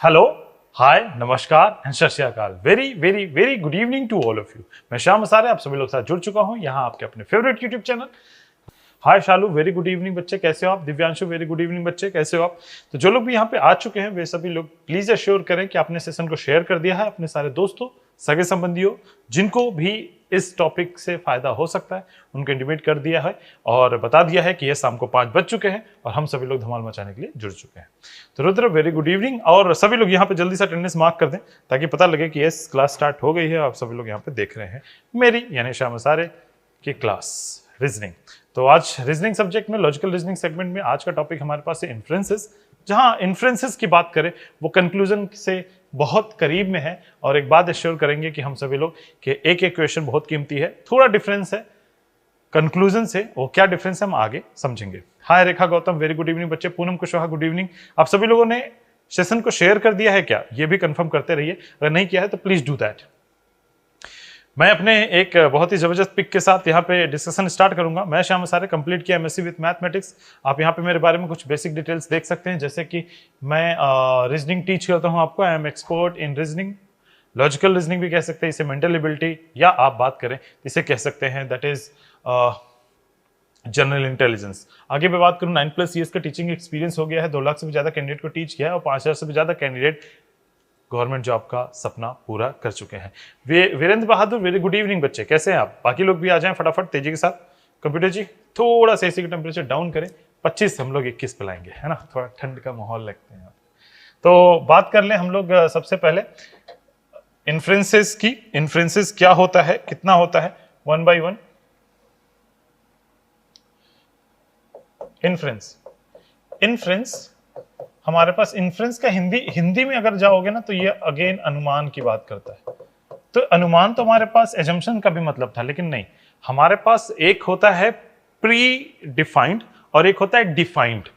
Hello, हाय, नमस्कार and Sat Sri Akal. Very very very good evening to all of you. मैं श्याम आचार्य आप सभी लोग साथ जुड़ चुका हूं यहाँ आपके अपने फेवरेट यूट्यूब चैनल। हाय शालू, वेरी गुड इवनिंग बच्चे, कैसे हो आप? दिव्यांशु, वेरी गुड इवनिंग बच्चे, कैसे हो आप? तो जो लोग भी यहाँ पे आ चुके हैं वे सभी लोग प्लीज अश्योर करें कि आपने सेशन को शेयर कर दिया है अपने सारे दोस्तों, सगे संबंधियों, जिनको भी इस टॉपिक से फायदा हो सकता है उनको इंटीमेट कर दिया है और बता दिया है कि ये शाम को 5 बज चुके हैं और हम सभी लोग धमाल मचाने के लिए जुड़ चुके हैं। तो रुद्र, वेरी गुड इवनिंग। और सभी लोग यहाँ पे जल्दी से अटेंडेंस मार्क कर दें ताकि पता लगे कि यस क्लास स्टार्ट हो गई है। आप सभी लोग यहाँ पे देख रहे हैं मेरी यानी श्याम आचार्य की क्लास रीजनिंग। तो आज रीजनिंग सब्जेक्ट में लॉजिकल रीजनिंग सेगमेंट में आज का टॉपिक हमारे पास है इन्फ्रेंसेस। जहां इन्फ्रेंसेस की बात करें वो कंक्लूजन से बहुत करीब में है और एक बात एश्योर करेंगे कि हम सभी लोग कि एक एक क्वेश्चन बहुत कीमती है, थोड़ा डिफरेंस है कंक्लूजन से, वो क्या डिफरेंस है हम आगे समझेंगे। हाय रेखा गौतम, वेरी गुड इवनिंग बच्चे। Poonam Kushwaha, good evening. आप सभी लोगों ने सेशन को शेयर कर दिया है क्या? ये भी कंफर्म करते रहिए, अगर नहीं किया है तो प्लीज डू दैट। मैं अपने एक बहुत ही जबरदस्त पिक के साथ यहाँ पे डिस्कशन स्टार्ट करूंगा। मैं श्याम आचार्य, कंप्लीट किया एमएससी विद मैथमेटिक्स। आप यहाँ पे मेरे बारे में कुछ बेसिक डिटेल्स देख सकते हैं, जैसे कि मैं रीजनिंग टीच करता हूँ आपको। I am expert in reasoning, logical reasoning भी कह सकते हैं इसे, मेंटल एबिलिटी, या आप बात करें इसे कह सकते हैं दैट इज जनरल इंटेलिजेंस। आगे मैं बात करूँ 9+ ईयर्स का टीचिंग एक्सपीरियंस हो गया है, 2 लाख से भी ज्यादा कैंडिडेट को टीच किया है और 5000 से भी ज्यादा कैंडिडेट गवर्नमेंट जॉब का सपना पूरा कर चुके हैं। वीरेंद्र बहादुर, वेरी गुड इवनिंग बच्चे, कैसे हैं आप? बाकी लोग भी आ जाएं फटाफट तेजी के साथ। कंप्यूटर जी थोड़ा सा एसी का टेम्परेचर डाउन करें, 25 हम लोग 21 पे लाएंगे, है ना, थोड़ा ठंड का माहौल लगते हैं। तो बात कर लें हम लोग सबसे पहले इन्फ्रेंसेस की। इन्फ्रेंसेस क्या होता है, कितना होता है, 1 by 1 इन्फ्रेंस। इन्फ्रेंस हमारे पास, इन्फ्रेंस का हिंदी में अगर जाओगे ना तो ये अगेन अनुमान की बात करता है। तो अनुमान तो हमारे पास एजम्पशन का भी मतलब था, लेकिन नहीं, हमारे पास एक होता है प्री डिफाइंड और एक होता है डिफाइंड।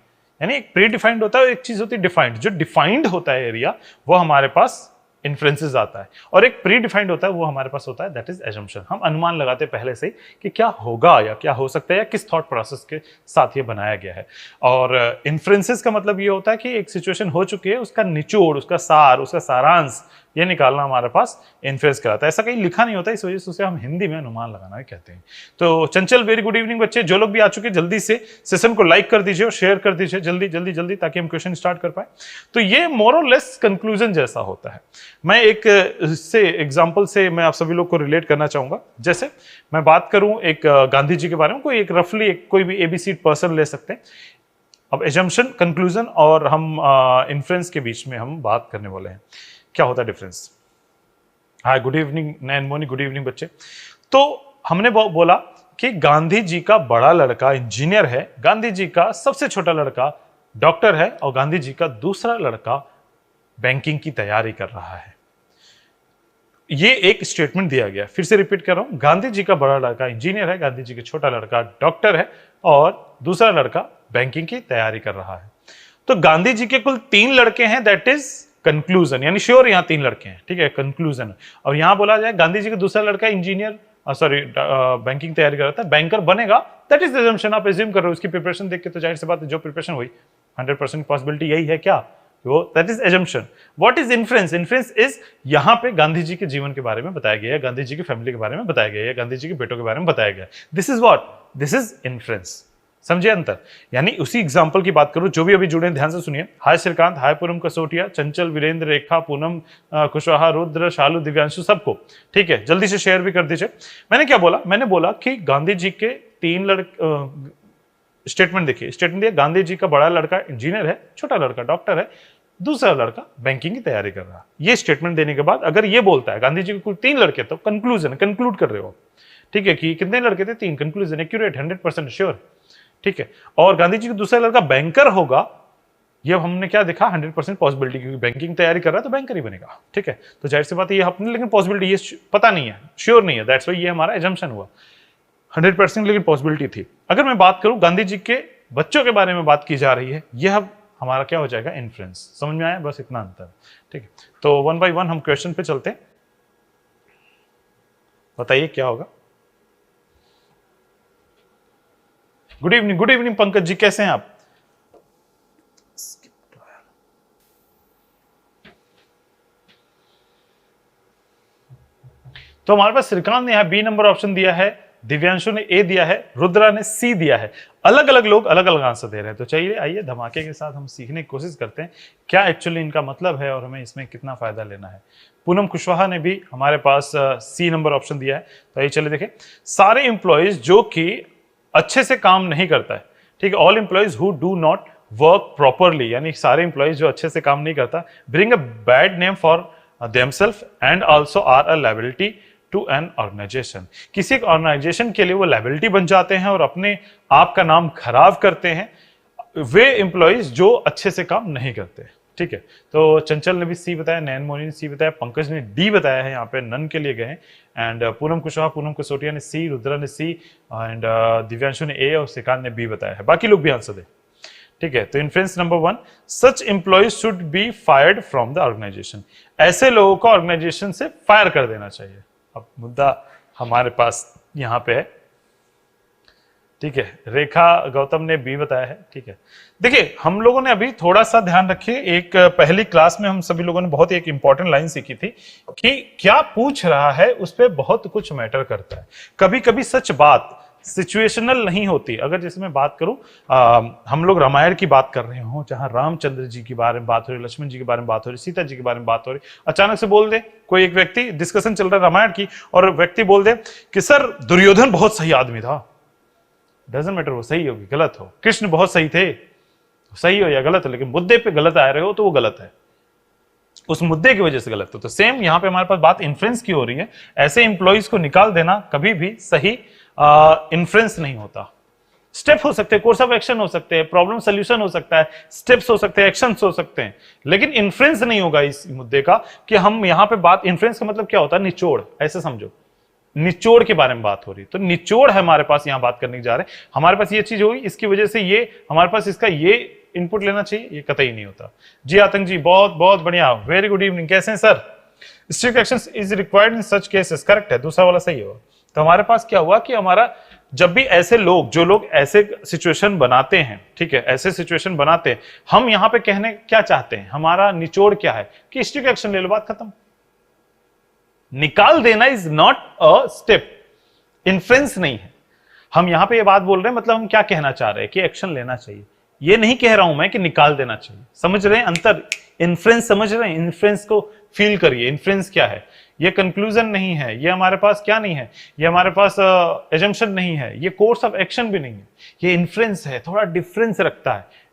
यानी एक प्री डिफाइंड होता है और एक चीज होती है डिफाइंड। जो डिफाइंड होता है एरिया वो हमारे पास इन्फ्रेंसेस आता है और एक प्री डिफाइंड होता है वो हमारे पास होता है दैट इज एजम्पशन। हम अनुमान लगाते पहले से कि क्या होगा या क्या हो सकता है या किस थॉट प्रोसेस के साथ ये बनाया गया है। और इन्फ्रेंसेस का मतलब ये होता है कि एक सिचुएशन हो चुकी है, उसका निचोड़, उसका सार, उसका सारांश ये निकालना हमारे पास इन्फ्रेंस कहलाता है। ऐसा कहीं लिखा नहीं होता, इस वजह से उसे हम हिंदी में अनुमान लगाना कहते हैं। तो चंचल, वेरी गुड इवनिंग बच्चे। जो लोग भी आ चुके जल्दी से सेशन को लाइक कर दीजिए और शेयर कर दीजिए जल्दी जल्दी जल्दी, ताकि हम क्वेश्चन स्टार्ट कर पाए। तो ये मोर और लेस कंक्लूजन जैसा होता है। मैं एक से एग्जाम्पल से मैं आप सभी लोग को रिलेट करना चाहूंगा। जैसे मैं बात करूं एक गांधी जी के बारे में, कोई एक रफली कोई भी एबीसी पर्सन ले सकते हैं। अब एजम्पशन, कंक्लूजन और हम इन्फ्रेंस के बीच में हम बात करने वाले हैं, क्या होता है डिफरेंस। हाय, गुड इवनिंग नैन मोनी, गुड इवनिंग बच्चे। तो हमने बोला कि गांधी जी का बड़ा लड़का इंजीनियर है, गांधी जी का सबसे छोटा लड़का डॉक्टर है और गांधी जी का दूसरा लड़का बैंकिंग की तैयारी कर रहा है। ये एक स्टेटमेंट दिया गया, फिर से रिपीट कर रहा हूं। गांधी जी का बड़ा लड़का इंजीनियर है, गांधी जी का छोटा लड़का डॉक्टर है और दूसरा लड़का बैंकिंग की तैयारी कर रहा है। तो गांधी जी के कुल 3 लड़के हैं, दैट इज कंक्लूजन, यानी श्योर यहां 3 लड़के हैं, ठीक है, कंक्लूजन। और यहां बोला जाए गांधी जी का दूसरा लड़का इंजीनियर बैंकिंग तैयारी कर रहा था, बैंकर बनेगा, दैट इज अजम्पशन। आप एज्यूम कर रहे हो, उसकी प्रिपरेशन देख के तो जाहिर सी बात है जो प्रिपरेशन हुई 100% पॉसिबिलिटी यही है क्या, वो that is assumption. What is inference? Inference is यहां पे गांधी जी के जीवन के बारे में बताया गया है, गांधी जी की फैमिली के बारे में बताया गया है, गांधी जी के बेटों के बारे में बताया गया है। This is what, this is inference. समझिए अंतर। यानी उसी एग्जाम्पल की बात करूं, जो भी अभी जुड़े ध्यान से सुनिए। हाय श्रीकांत, हाय पूनम कसोटिया, चंचल, वीरेंद्र, रेखा, पूनम कुशवाहा, रुद्र, शालू, दिव्यांशु, सबको ठीक है, जल्दी से शेयर भी कर दीजिए। मैंने क्या बोला? मैंने बोला कि गांधी जी के 3 स्टेटमेंट देखिए, स्टेटमेंट दिया गांधी जी का बड़ा लड़का इंजीनियर है, छोटा लड़का डॉक्टर है, दूसरा लड़का बैंकिंग की तैयारी कर रहा है। ये स्टेटमेंट देने के बाद अगर ये बोलता है गांधी जी के कुल 3 लड़के, तो कंक्लूजन, कंक्लूड कर रहे हो, ठीक है, कि कितने लड़के थे? 3। कंक्लूजन एक्यूरेट, 100% श्योर, ठीक है। और गांधी जी का दूसरा लड़का बैंकर होगा, ये हमने क्या देखा, 100% पॉसिबिलिटी, क्योंकि बैंकिंग तैयारी कर रहा है तो बैंकर ही बनेगा, ठीक है। तो जाहिर सी बात है ये अपने, लेकिन पॉसिबिलिटी ये पता नहीं है, श्योर नहीं है, दैट्स व्हाई ये हमारा एजम्पशन हुआ। 100% लेकिन पॉसिबिलिटी थी। अगर मैं बात करूं गांधी जी के बच्चों के बारे में बात की जा रही है, यह हमारा क्या हो जाएगा, इन्फ्रेंस। समझ में आया? बस इतना अंतर, ठीक है। तो 1 by 1 हम क्वेश्चन पे चलते हैं, बताइए क्या होगा। गुड इवनिंग पंकज जी, कैसे हैं आप? तो हमारे पास श्रीकांत ने यहाँ बी नंबर ऑप्शन दिया है, दिव्यांशु ने ए दिया है, रुद्रा ने सी दिया है। अलग अलग लोग अलग अलग आंसर दे रहे हैं। तो चलिए आइए धमाके के साथ हम सीखने की कोशिश करते हैं क्या एक्चुअली इनका मतलब है और हमें इसमें कितना फायदा लेना है। पूनम कुशवाहा ने भी हमारे पास सी नंबर ऑप्शन दिया है। तो आइए चलिए देखें, सारे एम्प्लॉयज जो कि अच्छे से काम नहीं करता है, ठीक है, all employees who do not work properly, यानी सारे एम्प्लॉयज जो अच्छे से काम नहीं करता, bring a bad name for themselves and also are a liability to an organisation. किसी ऑर्गेनाइजेशन के लिए वो लायबिलिटी बन जाते हैं और अपने आप का नाम खराब करते हैं, वे एम्प्लॉयज जो अच्छे से काम नहीं करते। ठीक है, तो चंचल ने भी सी बताया, नयन मोनी ने सी बताया, पंकज ने डी बताया है, यहाँ पे नन के लिए गए हैं। एंड पूनम कुशवाहा, पूनम कसोटिया ने सी, रुद्रा ने सी एंड दिव्यांशु ने ए और श्रीकांत ने बी बताया है। बाकी लोग भी आंसर दें। ठीक है, तो inference number 1, such employees should be fired from the organisation. ऐसे लोगों को ऑर्गेनाइजेशन से फायर कर देना चाहिए। अब मुद्दा हमारे पास यहाँ पे है। ठीक है, रेखा गौतम ने बी बताया है। ठीक है, देखिए हम लोगों ने अभी थोड़ा सा ध्यान रखिए, एक पहली क्लास में हम सभी लोगों ने बहुत एक इंपॉर्टेंट लाइन सीखी थी कि क्या पूछ रहा है उस पर बहुत कुछ मैटर करता है। कभी कभी सच बात सिचुएशनल नहीं होती। अगर जैसे मैं बात करूं, हम लोग रामायण की बात कर रहे हो, जहां रामचंद्र जी के बारे में बात हो रही, लक्ष्मण जी के बारे में बात हो रही, सीता जी के बारे में बात हो रही, अचानक से बोल दे कोई एक व्यक्ति, डिस्कशन चल रहा है रामायण की, और व्यक्ति बोल दे कि सर दुर्योधन बहुत सही आदमी था। डजंट मैटर वो सही होगी गलत हो, कृष्ण बहुत सही थे, सही हो या गलत हो, लेकिन मुद्दे पे गलत आ रहे हो तो वो गलत है, उस मुद्दे की वजह से गलत हो। तो सेम यहां पे हमारे पास बात इन्फ्रेंस की हो रही है। ऐसे इंप्लॉइज को निकाल देना कभी भी सही इन्फ्रेंस नहीं होता। स्टेप हो सकते हैं, कोर्स ऑफ एक्शन हो सकते हैं, प्रॉब्लम सोल्यूशन हो सकता है, स्टेप्स हो सकते हैं, एक्शंस हो सकते हैं, लेकिन इन्फ्रेंस नहीं होगा इस मुद्दे का कि हम यहां पे बात, इन्फ्रेंस का मतलब क्या होता है, निचोड़, ऐसे समझो, निचोड़ के बारे में बात हो रही। तो निचोड़ है हमारे पास, यहां बात करने जा रहे हैं, हमारे पास ये चीज होगी, इसकी वजह से ये हमारे पास इसका ये इनपुट लेना चाहिए, ये कतई नहीं होता। जी आतंक जी, बहुत बहुत बढ़िया, वेरी गुड इवनिंग, कैसे हैं sir? Strict actions is required in such cases, correct है, दूसरा वाला सही होगा। तो हमारे पास क्या हुआ कि हमारा जब भी ऐसे लोग, जो लोग ऐसे सिचुएशन बनाते हैं, ठीक है, ऐसे सिचुएशन बनाते हैं, हम यहां पे कहने क्या चाहते हैं, हमारा निचोड़ क्या है कि स्ट्रिक्ट एक्शन ले लो, बात खत्म। निकाल देना is not a step, inference नहीं है। हम यहां पे ये बात बोल रहे हैं, मतलब हम क्या कहना चाह रहे हैं कि एक्शन लेना चाहिए, ये नहीं कह रहा हूं मैं कि निकाल देना चाहिए। समझ रहे हैं अंतर, इन्फ्रेंस समझ रहे हैं, इन्फ्रेंस को फील करिए। इन्फ्रेंस क्या है, ये कंक्लूजन नहीं है, ये हमारे पास क्या नहीं है, ये हमारे पास एजम्पशन नहीं है, ये कोर्स ऑफ एक्शन भी नहीं है, ये इन्फ्रेंस है, थोड़ा डिफरेंस रखता है।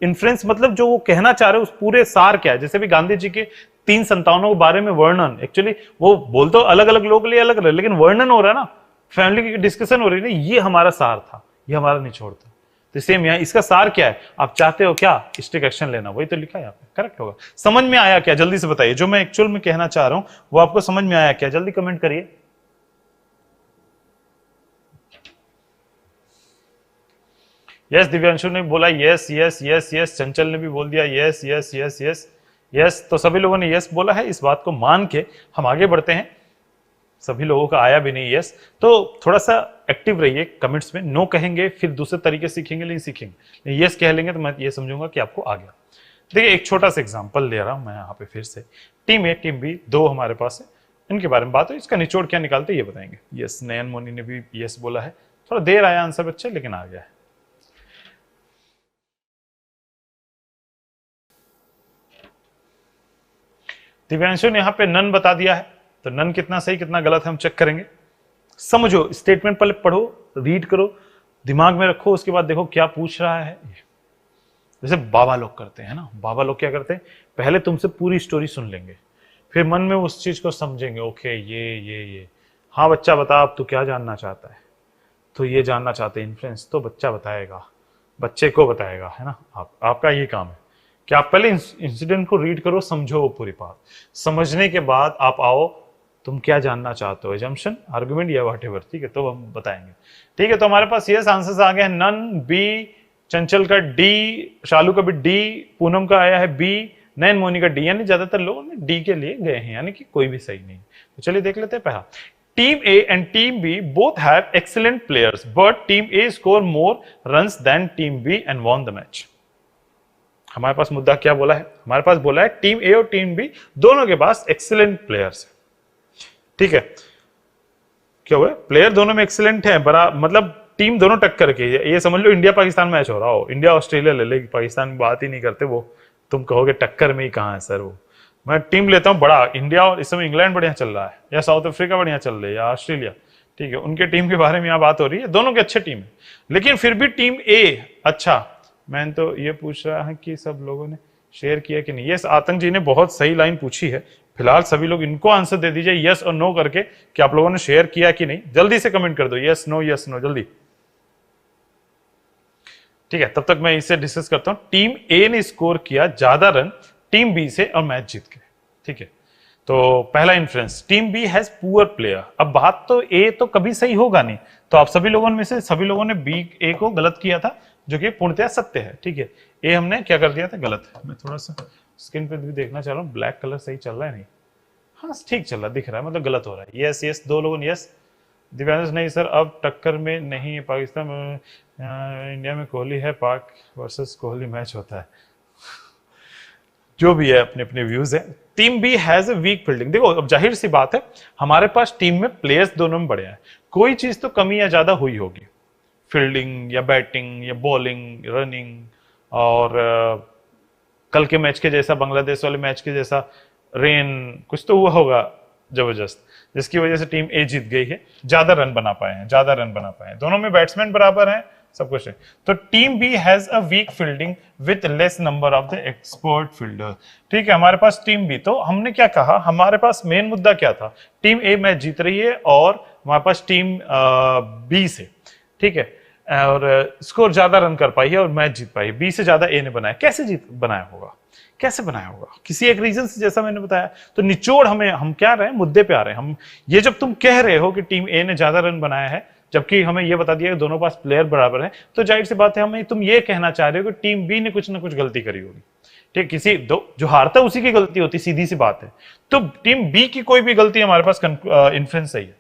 इन्फ्रेंस मतलब जो वो कहना चाह रहे हैं उस पूरे सार क्या है। जैसे भी गांधी जी के 3 संतानों के बारे में वर्णन, एक्चुअली वो बोल तो अलग अलग लोगों के लिए अलग अलग, लेकिन वर्णन हो रहा है ना, फैमिली की डिस्कशन हो रही है, ये हमारा सार था, ये हमारा निचोड़ था। तो सेम यहाँ इसका सार क्या है, आप चाहते हो क्या, स्ट्रिक्ट एक्शन लेना, वही तो लिखा है यहाँ पे, करेक्ट होगा। समझ में आया क्या, जल्दी से बताइए, जो मैं एक्चुअल में कहना चाह रहा हूं वो आपको समझ में आया क्या, जल्दी कमेंट करिए। यस, दिव्यांशु ने बोला यस यस यस यस, चंचल ने भी बोल दिया yes yes yes yes yes. तो सभी लोगों ने यस बोला है, इस बात को मान के हम आगे बढ़ते हैं। सभी लोगों का आया भी नहीं यस, तो थोड़ा सा एक्टिव रहिए कमेंट्स में। नो कहेंगे फिर दूसरे तरीके सीखेंगे, नहीं सीखेंगे, यस कह लेंगे तो मैं ये समझूंगा कि आपको आ गया। देखिए एक छोटा सा एग्जांपल ले रहा हूं मैं यहाँ पे फिर से, टीम ए टीम बी दो हमारे पास है, इनके बारे में बात हो, इसका निचोड़ क्या निकालते ये बताएंगे। यस, नयन मोनी ने भी यस बोला है, थोड़ा देर आया आंसर बच्चे, लेकिन आ गया है। दिव्यांशु ने यहाँ पे नन बता दिया है, तो नन कितना सही कितना गलत है हम चेक करेंगे। समझो, स्टेटमेंट पहले पढ़ो, रीड करो, दिमाग में रखो, उसके बाद देखो क्या पूछ रहा है। जैसे बाबा लोग करते हैं ना, बाबा लोग क्या करते हैं, पहले तुमसे पूरी स्टोरी सुन लेंगे, फिर मन में उस चीज को समझेंगे, ओके ये हाँ बच्चा बता अब तू क्या जानना चाहता है, तो ये जानना चाहते हैं इन्फ्लुएंस, तो बच्चा बताएगा, बच्चे को बताएगा, है ना। आपका ये काम है कि आप पहले इंसिडेंट को रीड करो, समझो वो पूरी बात, समझने के बाद आप आओ तुम क्या जानना चाहते हो, एजम्पशन, आर्गुमेंट या व्हाटएवर, ठीक है, तो हम बताएंगे। ठीक है, तो हमारे पास यस आंसर्स आ गए हैं, नन, बी, चंचल का डी, शालू का भी डी, पूनम का आया है बी, नयन मोनी का डी, यानी ज्यादातर लोग डी के लिए गए हैं, यानी कि कोई भी सही नहीं। तो चलिए देख लेते हैं पहला, team A and team B both have excellent players but team A score more runs than team B and won the match. हमारे पास मुद्दा क्या बोला है, हमारे पास बोला है टीम ए और टीम बी दोनों के पास एक्सीलेंट प्लेयर्स है, ठीक है। क्या हुआ, प्लेयर दोनों में एक्सीलेंट है, बड़ा मतलब टीम दोनों टक्कर की है। ये समझ लो इंडिया पाकिस्तान मैच हो रहा हो, इंडिया ऑस्ट्रेलिया ले ले, पाकिस्तान की बात ही नहीं करते वो, तुम कहोगे टक्कर में ही कहाँ है सर वो। मैं टीम लेता हूँ बड़ा, इंडिया और इस समय इंग्लैंड बढ़िया चल रहा है, या साउथ अफ्रीका बढ़िया चल रही है, या ऑस्ट्रेलिया, ठीक है, उनके टीम के बारे में यहाँ बात हो रही है, दोनों के अच्छे टीम है, लेकिन फिर भी टीम ए अच्छा। मैंने तो ये पूछ रहा है कि सब लोगों ने शेयर किया कि नहीं। यस, आतंक जी ने बहुत सही लाइन पूछी है। फिलहाल सभी लोग इनको आंसर दे दीजिए यस और नो करके कि आप लोगों ने शेयर किया कि नहीं, जल्दी से कमेंट कर दो यस नो जल्दी। ठीक है, तब तक मैं इसे डिस्कस करता हूं। टीम ए ने स्कोर किया ज्यादा रन टीम बी से और मैच जीत गए। ठीक है, तो पहला influence, team B has poor player. अब बात तो ए तो कभी सही होगा नहीं, तो आप सभी लोगों में से सभी लोगों ने बी ए को गलत किया था, जो कि पूर्णतया सत्य है। ठीक है, ए हमने क्या कर दिया था गलत। मैं थोड़ा सा स्क्रीन पे भी देखना चाह रहा हूँ, ब्लैक कलर सही चल रहा है नहीं, हाँ ठीक चल रहा दिख रहा है, मतलब गलत हो रहा है। यस यस, दो लोगों ने यस। दिव्यांश नहीं सर, अब टक्कर में नहीं है पाकिस्तान में, इंडिया में कोहली है, पाक वर्सेस कोहली मैच होता है। जो भी है अपने अपने व्यूज है। Team B has a weak fielding. देखो अब जाहिर सी बात है, हमारे पास टीम में प्लेयर्स दोनों में बढ़िया है, कोई चीज तो कमी या ज्यादा हुई होगी, फील्डिंग या बैटिंग या बॉलिंग, रनिंग, और कल के मैच के जैसा, बांग्लादेश वाले मैच के जैसा रेन, कुछ तो हुआ होगा जबरदस्त, जिसकी वजह से टीम ए जीत गई है, ज्यादा रन बना पाए हैं, दोनों में बैट्समैन बराबर हैं, सब कुछ है। तो team B has a weak fielding with less number of the expert fielder. ठीक है, हमारे पास टीम बी, तो हमने क्या कहा, हमारे पास मेन मुद्दा क्या था, टीम ए मैच जीत रही है और हमारे पास टीम बी से, ठीक है, और स्कोर ज्यादा रन कर पाई है और मैच जीत पाई है, बी से ज्यादा ए ने बनाया। कैसे जीत बनाया होगा, कैसे बनाया होगा, किसी एक रीजन से, जैसा मैंने बताया। तो निचोड़ हमें, हम क्या रहे हैं, मुद्दे पे आ रहे हैं हम। ये जब तुम कह रहे हो कि टीम ए ने ज्यादा रन बनाया है, जबकि हमें ये बता दिया कि दोनों पास प्लेयर बराबर है, तो जाहिर सी बात है हमें तुम ये कहना चाह रहे हो कि टीम बी ने कुछ ना कुछ गलती करी होगी। ठीक, किसी दो जो हारता है उसी की गलती होती, सीधी सी बात है। तो टीम बी की कोई भी गलती हमारे पास इन्फ्लुएंस सही है।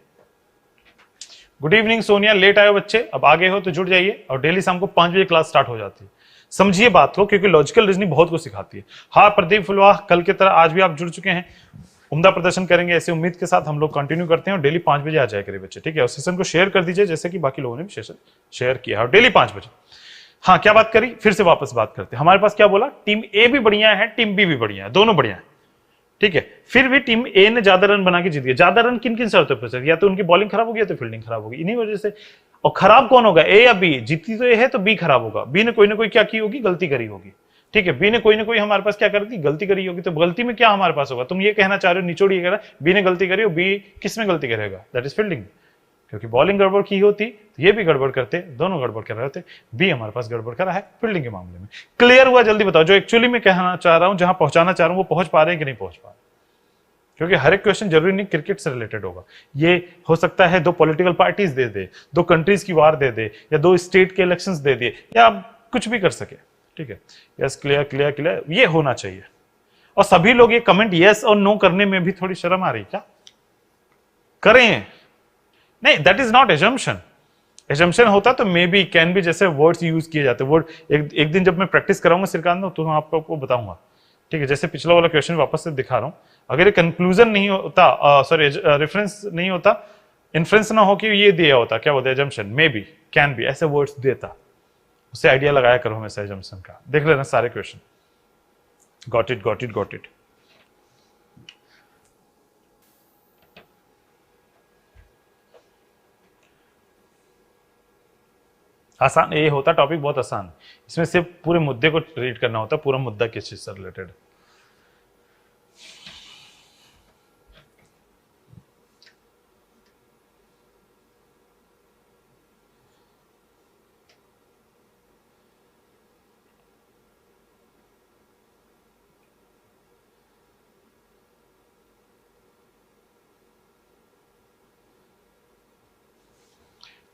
गुड इवनिंग सोनिया, लेट आए हो बच्चे, अब आगे हो तो जुड़ जाइए, और डेली शाम को 5 बजे क्लास स्टार्ट हो जाती है। समझिए बात को, क्योंकि लॉजिकल रीजनिंग बहुत कुछ सिखाती है। हाँ प्रदीप फुलवाह, कल की तरह आज भी आप जुड़ चुके हैं, उम्दा प्रदर्शन करेंगे ऐसी उम्मीद के साथ हम लोग कंटिन्यू करते हैं, और डेली 5 बजे आ जाए करिए बच्चे। ठीक है, और सेशन को शेयर कर दीजिए जैसे कि बाकी लोगों ने भी सेशन शेयर किया, और डेली 5 बजे। हाँ, क्या बात करी, फिर से वापस बात करते हैं। हमारे पास क्या बोला, टीम ए भी बढ़िया है, टीम बी भी बढ़िया है, दोनों बढ़िया है। ठीक है, फिर भी टीम ए ने ज्यादा रन बना के जीत गया। ज्यादा रन किन किन शर्तों पर, या तो उनकी बॉलिंग खराब होगी या तो फील्डिंग खराब होगी, इन्हीं वजह से। और खराब कौन होगा, ए या बी? जीती तो ए है तो बी खराब होगा, बी ने कोई ना कोई क्या की होगी, गलती करी होगी। ठीक है, बी ने कोई ना कोई हमारे पास क्या करती, गलती करी होगी। तो गलती में क्या हमारे पास होगा, तुम ये कहना चाह रहे हो, निचोड़ ये कह रहा है बी ने गलती करी हो, बी किस में गलती करेगा, दैट इज फील्डिंग, क्योंकि बॉलिंग गड़बड़ की होती तो ये भी गड़बड़ करते, दोनों गड़बड़ कर रहे होते। बी हमारे पास गड़बड़ करा है फील्डिंग के मामले में। क्लियर हुआ? जल्दी बताओ, जो एक्चुअली मैं कहना चाह रहा हूं, जहां पहुंचाना चाह रहा हूं, वो पहुंच पा रहे हैं कि नहीं पहुंच पा रहे? क्योंकि हर एक क्वेश्चन जरूरी नहीं क्रिकेट से रिलेटेड होगा, ये हो सकता है 2 political parties they they, 2 countries की वार दे दे, या 2 स्टेट के इलेक्शंस दे दे, या कुछ भी कर सके। ठीक है, यस क्लियर क्लियर क्लियर, ये होना चाहिए। और सभी लोग ये कमेंट यस और नो करने में भी थोड़ी शर्म आ रही, क्या करें? नहीं, that is not assumption. Assumption होता तो मे बी, कैन बी जैसे वर्ड्स यूज किए जाते, वर्ड एक दिन जब मैं प्रैक्टिस कराऊंगा श्रीकांत तो मैं आपको बताऊंगा। ठीक है, जैसे पिछला वाला क्वेश्चन वापस से दिखा रहा हूं, अगर ये कंक्लूजन नहीं होता, सॉरी रेफरेंस नहीं होता, इन्फ्रेंस ना हो कि ये दिया होता, क्या बोलते हैं, assumption, may be, can be, ऐसे वर्ड्स देता, उससे आइडिया लगाया करो हमेशा एजम्पशन का। देख लेना सारे question. Got it got it got it. आसान ये होता, टॉपिक बहुत आसान, इसमें सिर्फ पूरे मुद्दे को रीड करना होता, पूरा मुद्दा किस चीज से रिलेटेड।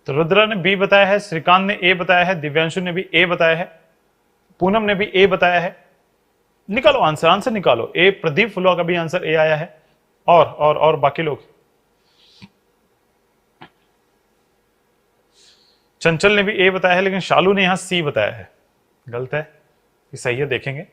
तो रुद्रा ने बी बताया है, श्रीकांत ने ए बताया है, दिव्यांशु ने भी ए बताया है, पूनम ने भी ए बताया है। निकालो आंसर, आंसर निकालो। ए, प्रदीप फुलवा का भी आंसर ए आया है, और बाकी लोग। चंचल ने भी ए बताया है, लेकिन शालू ने यहां सी बताया है, गलत है, ये सही है, देखेंगे।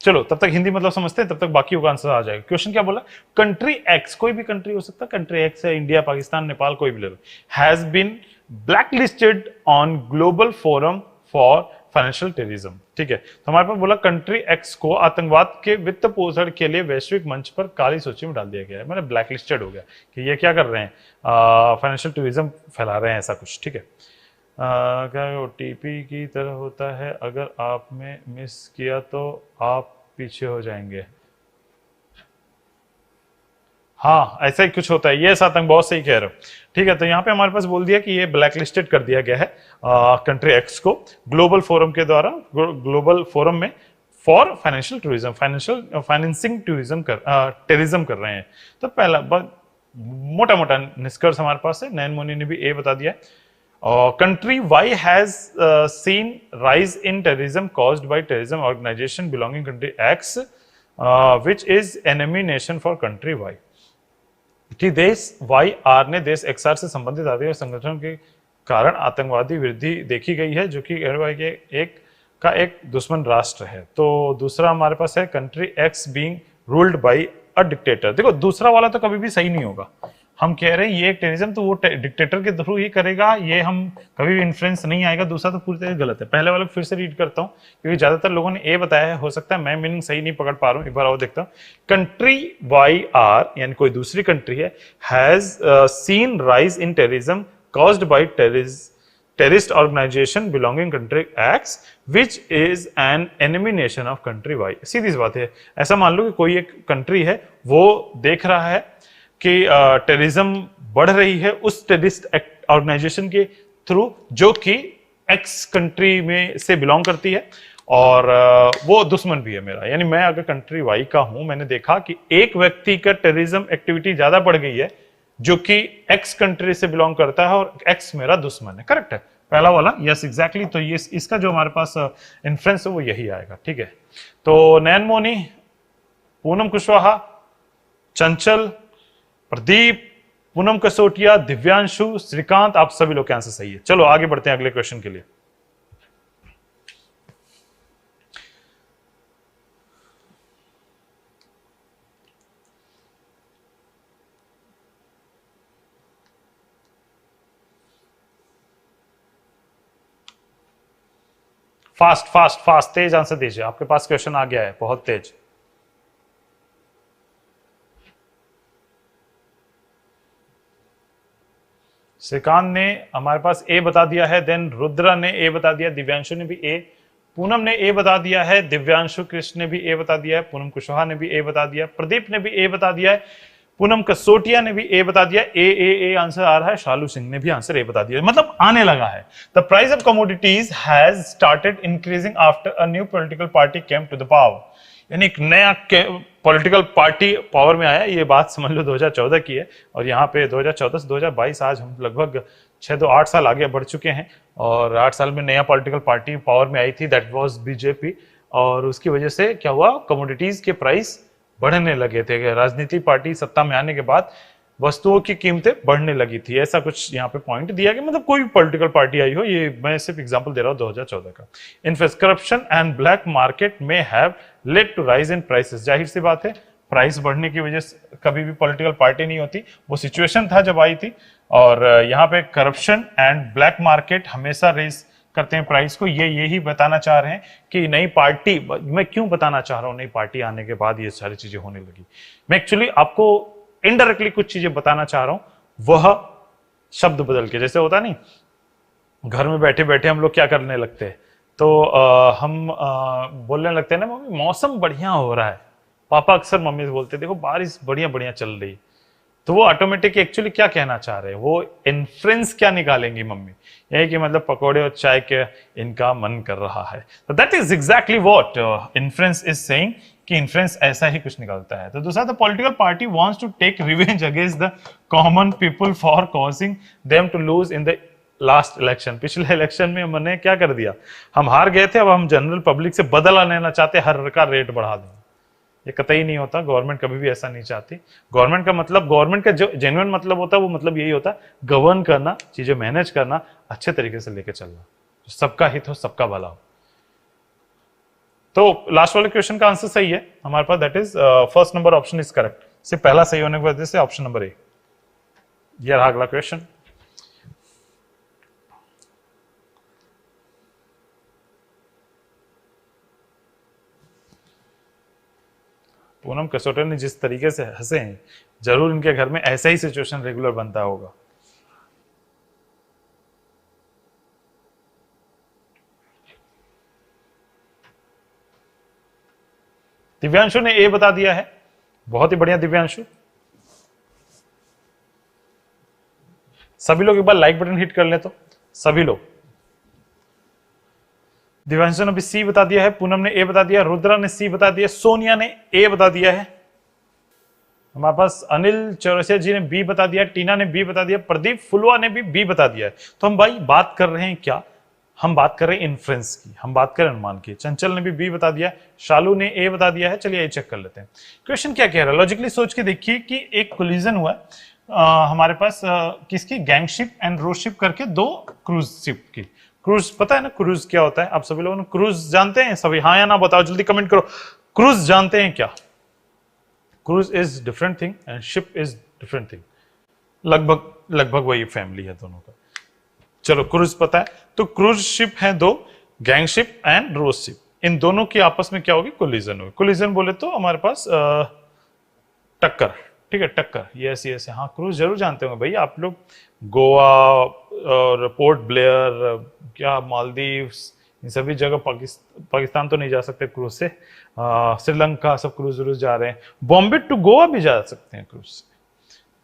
चलो तब तक हिंदी मतलब समझते हैं, तब तक बाकी का आंसर आ जाएगा। क्वेश्चन क्या बोला, कंट्री एक्स, कोई भी कंट्री हो सकता है, कंट्री एक्स है, इंडिया, पाकिस्तान, नेपाल, कोई भी ले लो, has been blacklisted on global forum for financial terrorism. ठीक है, तो हमारे पास बोला कंट्री एक्स को आतंकवाद के वित्त पोषण के लिए वैश्विक मंच पर काली सूची में डाल दिया गया है, मतलब ब्लैकलिस्टेड हो गया कि ये क्या कर रहे हैं, फाइनेंशियल टूरिज्म फैला रहे हैं, ऐसा कुछ। ठीक है, क्या ओटीपी की तरह होता है, अगर आपने मिस किया तो आप पीछे हो जाएंगे। हाँ, ऐसा ही कुछ होता है, ये आतंक बहुत सही कह रहे हो। ठीक है, तो यहाँ पे हमारे पास बोल दिया कि ये ब्लैकलिस्टेड कर दिया गया है कंट्री एक्स को ग्लोबल फोरम के द्वारा, ग्लोबल फोरम में for financial tourism, financial financing tourism terrorism कर रहे हैं। तो पहला मोटा मोटा निष्कर्ष हमारे पास है, नयन मोनी ने भी ए बता दिया है। Country Y has seen rise in terrorism caused by terrorism organization belonging country X, which is enemy nation for country Y. कि देश वाई आर ने देश एक्स आर से संबंधित आतंकी संगठन के कारण आतंकवादी वृद्धि देखी गई है, जो कि एक दुश्मन राष्ट्र है। तो दूसरा हमारे पास है country x being ruled by a dictator. देखो दूसरा वाला तो कभी भी सही नहीं होगा, हम कह रहे हैं ये एक टेररिज्म तो वो डिक्टेटर के थ्रू ही करेगा, ये हम कभी भी इन्फ्लुएंस नहीं आएगा। दूसरा तो पूरी तरह गलत है। पहले वाला फिर से रीड करता हूँ क्योंकि ज्यादातर लोगों ने ए बताया है, हो सकता है मैं मीनिंग सही नहीं पकड़ पा रहा हूँ, एक बार और देखता हूँ। कंट्री वाई आर यानी कोई दूसरी कंट्री है, has seen rise in terrorism caused by terrorist organization belonging country X which is an enemy nation of country Y। सीधी सी बात है, ऐसा मान लो कि कोई एक कंट्री है, वो देख रहा है कि टेररिज्म बढ़ रही है उस टेररिस्ट ऑर्गेनाइजेशन के थ्रू जो कि एक्स कंट्री में से बिलोंग करती है, और वो दुश्मन भी है मेरा। यानी मैं अगर कंट्री वाई का हूं, मैंने देखा कि एक व्यक्ति का टेररिज्म एक्टिविटी ज्यादा बढ़ गई है जो कि एक्स कंट्री से बिलोंग करता है और एक्स मेरा दुश्मन है। करेक्ट है पहला वाला, यस एग्जैक्टली। तो ये इसका जो हमारे पास इन्फ्लुएंस है वो यही आएगा। ठीक है, तो नयन मोनी, पूनम कुशवाहा, चंचल, प्रदीप, पूनम कसोटिया, दिव्यांशु, श्रीकांत, आप सभी लोग के आंसर सही है। चलो आगे बढ़ते हैं अगले क्वेश्चन के लिए। फास्ट फास्ट फास्ट, तेज आंसर दीजिए, आपके पास क्वेश्चन आ गया है, बहुत तेज। श्रीकांत ने हमारे पास ए बता दिया है, देन रुद्रा ने ए बता दिया, दिव्यांशु ने भी ए, पूनम ने ए बता दिया है, दिव्यांशु कृष्ण ने भी ए बता दिया है, पूनम कुशवाहा ने भी ए बता दिया, प्रदीप ने भी ए बता दिया है, पूनम कसोटिया ने भी ए बता दिया, ए आंसर आ रहा है, शालू सिंह ने भी आंसर ए बता दिया, मतलब आने लगा है। The price of commodities has started increasing after a new political party came to the power. यानी एक नया पॉलिटिकल पार्टी पावर में आया, ये बात समझ लो 2014 की है, और यहाँ पे 2014 से 2022 आज हम लगभग 8 साल आगे बढ़ चुके हैं, और 8 साल में नया पॉलिटिकल पार्टी पावर में आई थी, दैट वाज बीजेपी, और उसकी वजह से क्या हुआ, कमोडिटीज के प्राइस बढ़ने लगे थे। राजनीति पार्टी सत्ता में आने के बाद वस्तुओं की कीमतें बढ़ने लगी थी, ऐसा कुछ यहाँ पे पॉइंट दिया गया। मतलब कोई भी पॉलिटिकल पार्टी आई हो, ये मैं सिर्फ एग्जांपल दे रहा हूँ 2014 का। In fact corruption and black market may have led to rise in prices. जाहिर सी बात है, प्राइस बढ़ने की वजह से कभी भी पॉलिटिकल पार्टी नहीं होती, वो सिचुएशन था जब आई थी, और यहाँ पे करप्शन एंड ब्लैक मार्केट हमेशा रेज करते हैं प्राइस को। ये यही बताना चाह रहे हैं कि नई पार्टी, मैं क्यों बताना चाह रहा हूँ नई पार्टी आने के बाद ये सारी चीजें होने लगी, मैं एक्चुअली आपको इनडायरेक्टली कुछ चीजें बताना चाह रहा हूं, वह शब्द बदल के। जैसे होता नहीं, घर में बैठे बैठे हम लोग क्या करने लगते हैं, तो हम बोलने लगते हैं ना, मम्मी मौसम बढ़िया हो रहा है। पापा अक्सर मम्मी से बोलते देखो बारिश बढ़िया बढ़िया चल रही, तो वो ऑटोमेटिक एक्चुअली क्या कहना चाह रहे हैं, वो इन्फ्रेंस क्या निकालेंगी मम्मी, यही कि मतलब पकौड़े और चाय के इनका मन कर रहा है। तो that is exactly what inference is saying, कि इन्फ्लुएंस ऐसा ही कुछ निकलता है। तो दूसरा, the political party wants to take revenge against the common people for causing them to lose in the last election. पिछले इलेक्शन में हमने क्या कर दिया, हम हार गए थे, अब हम जनरल पब्लिक से बदला लेना चाहते, हर का रेट बढ़ा दें। ये कतई नहीं होता, गवर्नमेंट कभी भी ऐसा नहीं चाहती। गवर्नमेंट का मतलब, गवर्नमेंट का जो जेन्युइन मतलब होता है वो मतलब यही होता है, गवर्न करना, चीजें मैनेज करना, अच्छे तरीके से लेके चलना, सबका हित हो, सबका भला हो। तो लास्ट वाले क्वेश्चन का आंसर सही है हमारे पास, that is first number option is correct. सिर्फ पहला सही होने की वजह से ऑप्शन नंबर ए। ये रहा अगला क्वेश्चन। पूनम कसोटे ने जिस तरीके से हंसे हैं, जरूर इनके घर में ऐसा ही सिचुएशन रेगुलर बनता होगा। दिव्यांशु ने ए बता दिया है, बहुत ही बढ़िया दिव्यांशु। सभी लोग एक बार लाइक बटन हिट कर ले तो सभी लोग। दिव्यांशु ने भी सी बता दिया है, पूनम ने ए बता दिया, रुद्रा ने सी बता दिया, सोनिया ने ए बता दिया है, हमारे पास अनिल चौरसिया जी ने बी बता दिया, टीना ने बी बता दिया, प्रदीप फुलवा ने भी बी बता दिया है। तो हम भाई बात कर रहे हैं क्या, हम बात कर रहे हैं इन्फ्रेंस की, हम बात करें अनुमान की। चंचल ने भी बी बता दिया, शालू ने ए बता दिया है। चलिए ए चेक कर लेते हैं क्वेश्चन क्या कह रहा है। लॉजिकली सोच के देखिए कि एक कोलिजन हुआ हमारे पास किसकी, गैंगशिप एंड रोशिप करके दो क्रूज शिप की। क्रूज पता है ना, क्रूज क्या होता है, आप सभी लोगों ने क्रूज जानते हैं सभी, हाँ या ना बताओ जल्दी कमेंट करो। क्रूज जानते हैं क्या? Cruise is different thing and ship is different thing, लगभग लगभग वही फैमिली है दोनों का। चलो क्रूज पता है, तो क्रूज शिप है दो, गैंगशिप एंड रोज शिप, इन दोनों की आपस में क्या होगी, कोलिजन होगी। कोलिजन बोले तो हमारे पास टक्कर, ठीक है टक्कर, यस यस, हाँ क्रूज जरूर जानते होंगे भाई आप लोग। गोवा और पोर्ट ब्लेयर, क्या मालदीव्स, इन सभी जगह पाकिस्तान तो नहीं जा सकते क्रूज से, श्रीलंका सब क्रूज व्रूज जा रहे हैं, बॉम्बे टू गोवा भी जा सकते हैं क्रूज से,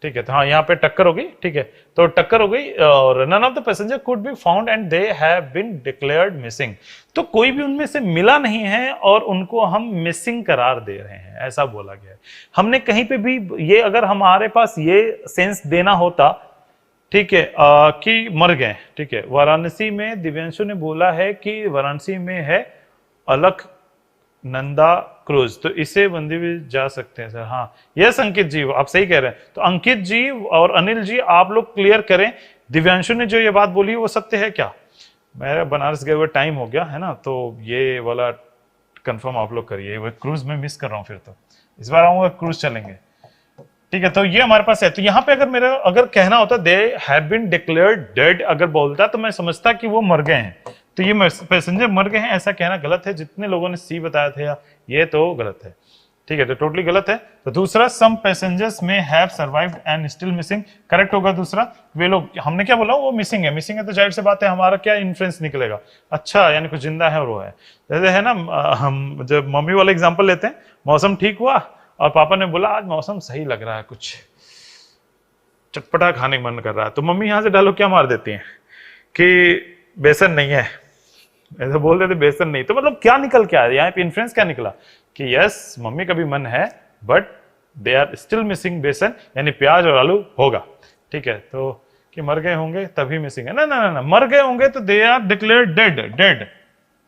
ठीक है। तो हाँ यहाँ पे टक्कर हो गई, ठीक है, तो टक्कर हो गई और none of the passenger could be found and they have been declared missing, तो कोई भी उनमें से मिला नहीं है और उनको हम मिसिंग करार दे रहे हैं, ऐसा बोला गया है। हमने कहीं पे भी ये, अगर हमारे पास ये सेंस देना होता, ठीक है, कि मर गए, ठीक है। वाराणसी में दिव्यांशु ने बोला है कि वाराणसी में है अलकनंदा क्रूज, तो इसे बंदी भी जा सकते हैं सर, हाँ यस अंकित जी आप सही कह रहे हैं। तो अंकित जी और अनिल जी आप लोग क्लियर करें, दिव्यांशु ने जो ये बात बोली वो सत्य है क्या? मेरा बनारस गए हुए टाइम हो गया है ना, तो ये वाला कंफर्म आप लोग करिए, वो क्रूज में मिस कर रहा हूँ, फिर तो इस बार आऊंगा क्रूज चलेंगे, ठीक है। तो ये हमारे पास है, तो यहाँ पे अगर मेरा अगर कहना होता they have been declared dead अगर बोलता तो मैं समझता कि वो मर गए हैं, तो ये पैसेंजर मर गए हैं ऐसा कहना गलत है। जितने लोगों ने सी बताया था ये तो गलत है, ठीक है, तो टोटली गलत है। तो दूसरा सम पैसेंजर्स में have survived and still missing, correct होगा दूसरा। वे लोग, हमने क्या बोला, वो मिसिंग है, मिसिंग है तो जाहिर सी बात है हमारा क्या इन्फ्लुएंस निकलेगा, अच्छा यानी कुछ जिंदा है और वो है। जैसे है ना, हम जब मम्मी वाला एग्जाम्पल लेते हैं, मौसम ठीक हुआ और पापा ने बोला आज मौसम सही लग रहा है, कुछ चटपटा खाने का मन कर रहा है, तो मम्मी यहां से डालो क्या मार देती हैं कि बेसन नहीं है, ऐसे बोल देते बेसन नहीं, तो मतलब क्या निकल के आया यहाँ पे, इन्फ्लुएंस क्या निकला कि यस मम्मी का भी मन है but they are still missing बेसन, यानी प्याज और आलू होगा, ठीक है। तो कि मर गए होंगे तभी मिसिंग है, ना ना ना, ना मर गए होंगे तो they are declared dead, dead,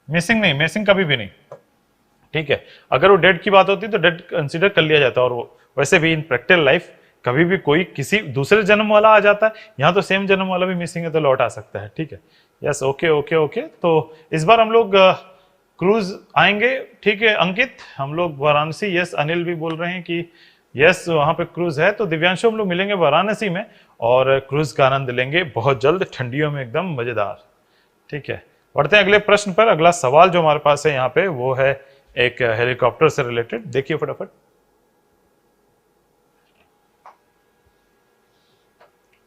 missing नहीं, मिसिंग कभी भी नहीं, ठीक है। अगर वो डेड की बात होती तो डेड कंसीडर कर लिया जाता, और वो वैसे भी इन प्रैक्टिकल लाइफ कभी भी कोई किसी दूसरे जन्म वाला आ जाता है, यहाँ तो सेम जन्म वाला भी मिसिंग है तो लौट आ सकता है, ठीक है। यस ओके ओके ओके, तो इस बार हम लोग क्रूज आएंगे, ठीक है। अंकित हम लोग वाराणसी, यस अनिल भी बोल रहे हैं कि यस वहां पे क्रूज है, तो दिव्यांशु हम लोग मिलेंगे वाराणसी में और क्रूज का आनंद लेंगे बहुत जल्द, ठंडियों में एकदम मजेदार, ठीक है। बढ़ते हैं अगले प्रश्न पर। अगला सवाल जो हमारे पास है यहाँ पे वो है एक हेलीकॉप्टर से रिलेटेड, देखिए फटाफट।